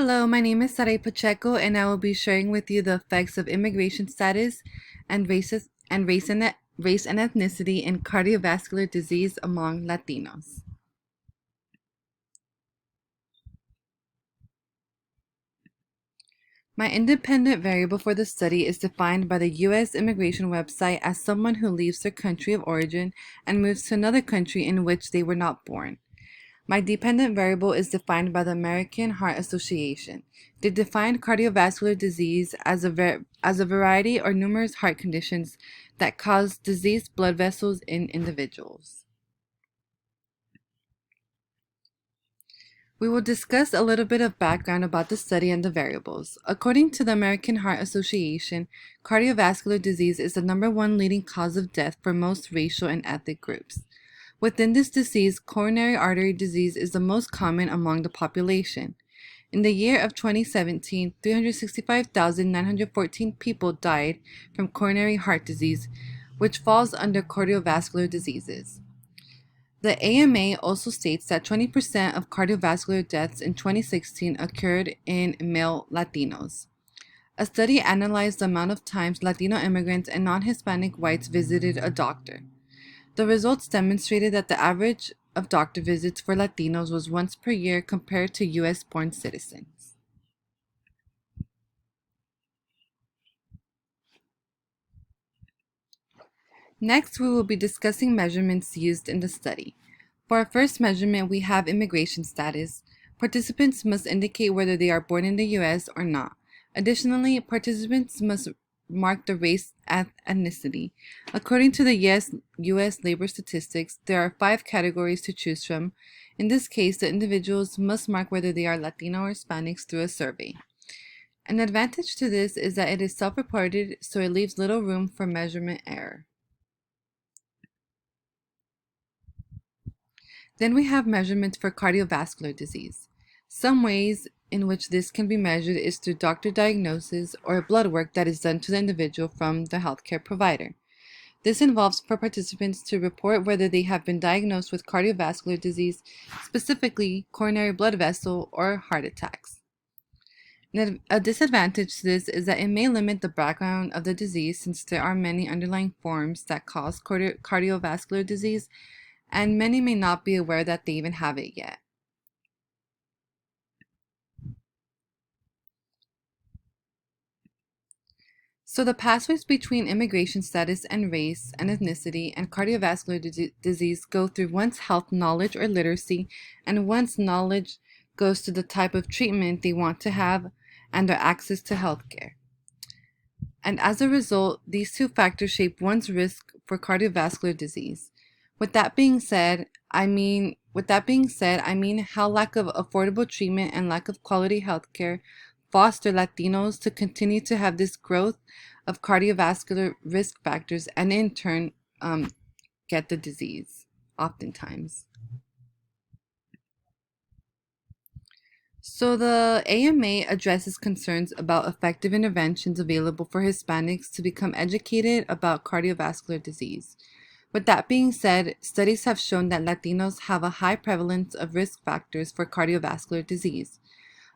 Hello, my name is Saray Pacheco, and I will be sharing with you the effects of immigration status and race and ethnicity in cardiovascular disease among Latinos. My independent variable for the study is defined by the U.S. immigration website as someone who leaves their country of origin and moves to another country in which they were not born. My dependent variable is defined by the American Heart Association. They define cardiovascular disease as a variety or numerous heart conditions that cause diseased blood vessels in individuals. We will discuss a little bit of background about the study and the variables. According to the American Heart Association, cardiovascular disease is the number one leading cause of death for most racial and ethnic groups. Within this disease, coronary artery disease is the most common among the population. In the year of 2017, 365,914 people died from coronary heart disease, which falls under cardiovascular diseases. The AMA also states that 20% of cardiovascular deaths in 2016 occurred in male Latinos. A study analyzed the amount of times Latino immigrants and non-Hispanic whites visited a doctor. The results demonstrated that the average of doctor visits for Latinos was once per year compared to US-born citizens. Next, we will be discussing measurements used in the study. For our first measurement, we have immigration status. Participants must indicate whether they are born in the US or not. Additionally, participants must mark the race and ethnicity. According to the US labor statistics, there are 5 categories to choose from. In this case, the individuals must mark whether they are Latino or Hispanics through a survey. An advantage to this is that it is self-reported, so it leaves little room for measurement error. Then we have measurements for cardiovascular disease. Some ways in which this can be measured is through doctor diagnosis or blood work that is done to the individual from the healthcare provider. This involves for participants to report whether they have been diagnosed with cardiovascular disease, specifically coronary blood vessel or heart attacks. A disadvantage to this is that it may limit the background of the disease since there are many underlying forms that cause cardiovascular disease, and many may not be aware that they even have it yet. So the pathways between immigration status and race and ethnicity and cardiovascular disease go through one's health knowledge or literacy, and one's knowledge goes to the type of treatment they want to have and their access to healthcare. And as a result, these two factors shape one's risk for cardiovascular disease. With that being said, I mean how lack of affordable treatment and lack of quality healthcare foster Latinos to continue to have this growth of cardiovascular risk factors and in turn get the disease oftentimes. So the AMA addresses concerns about effective interventions available for Hispanics to become educated about cardiovascular disease. With that being said, studies have shown that Latinos have a high prevalence of risk factors for cardiovascular disease.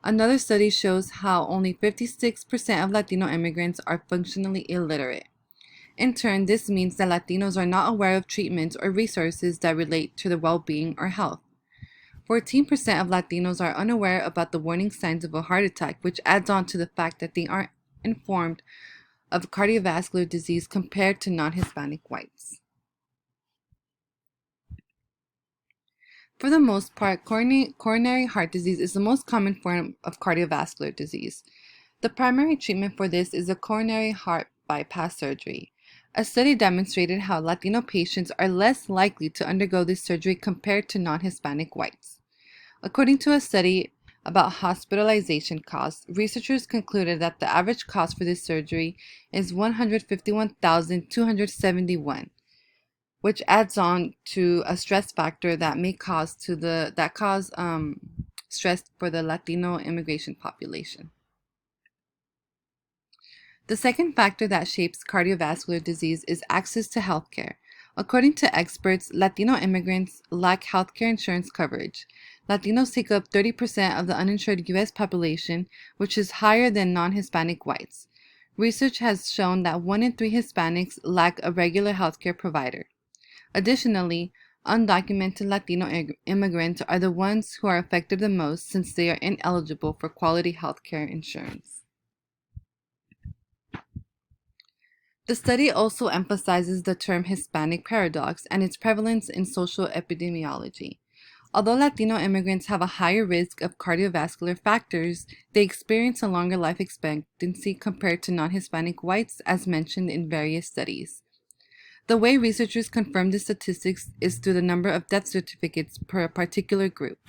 Another study shows how only 56% of Latino immigrants are functionally illiterate. In turn, this means that Latinos are not aware of treatments or resources that relate to their well-being or health. 14% of Latinos are unaware about the warning signs of a heart attack, which adds on to the fact that they aren't informed of cardiovascular disease compared to non-Hispanic whites. For the most part, coronary heart disease is the most common form of cardiovascular disease. The primary treatment for this is a coronary heart bypass surgery. A study demonstrated how Latino patients are less likely to undergo this surgery compared to non-Hispanic whites. According to a study about hospitalization costs, researchers concluded that the average cost for this surgery is $151,271, which adds on to a stress factor that may cause stress for the Latino immigration population. The second factor that shapes cardiovascular disease is access to healthcare. According to experts, Latino immigrants lack healthcare insurance coverage. Latinos take up 30% of the uninsured U.S. population, which is higher than non-Hispanic whites. Research has shown that 1 in 3 Hispanics lack a regular healthcare provider. Additionally, undocumented Latino immigrants are the ones who are affected the most since they are ineligible for quality healthcare insurance. The study also emphasizes the term Hispanic paradox and its prevalence in social epidemiology. Although Latino immigrants have a higher risk of cardiovascular factors, they experience a longer life expectancy compared to non-Hispanic whites, as mentioned in various studies. The way researchers confirm the statistics is through the number of death certificates per particular group.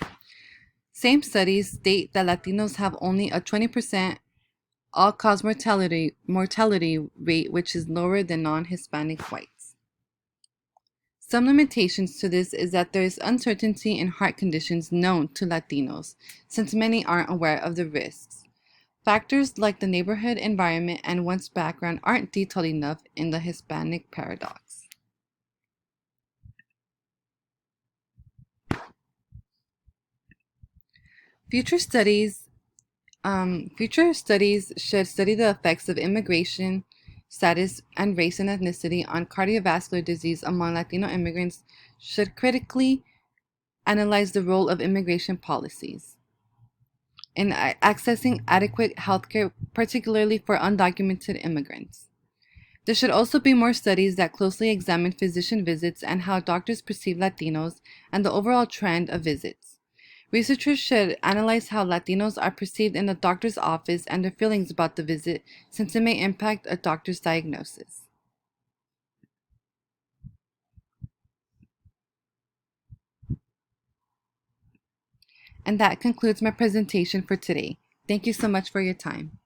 Same studies state that Latinos have only a 20% all-cause mortality rate, which is lower than non-Hispanic whites. Some limitations to this is that there is uncertainty in heart conditions known to Latinos, since many aren't aware of the risks. Factors like the neighborhood environment and one's background aren't detailed enough in the Hispanic paradox. Future studies should study the effects of immigration status and race and ethnicity on cardiovascular disease among Latino immigrants, should critically analyze the role of immigration policies in accessing adequate healthcare, particularly for undocumented immigrants. There should also be more studies that closely examine physician visits and how doctors perceive Latinos and the overall trend of visits. Researchers should analyze how Latinos are perceived in the doctor's office and their feelings about the visit, since it may impact a doctor's diagnosis. And that concludes my presentation for today. Thank you so much for your time.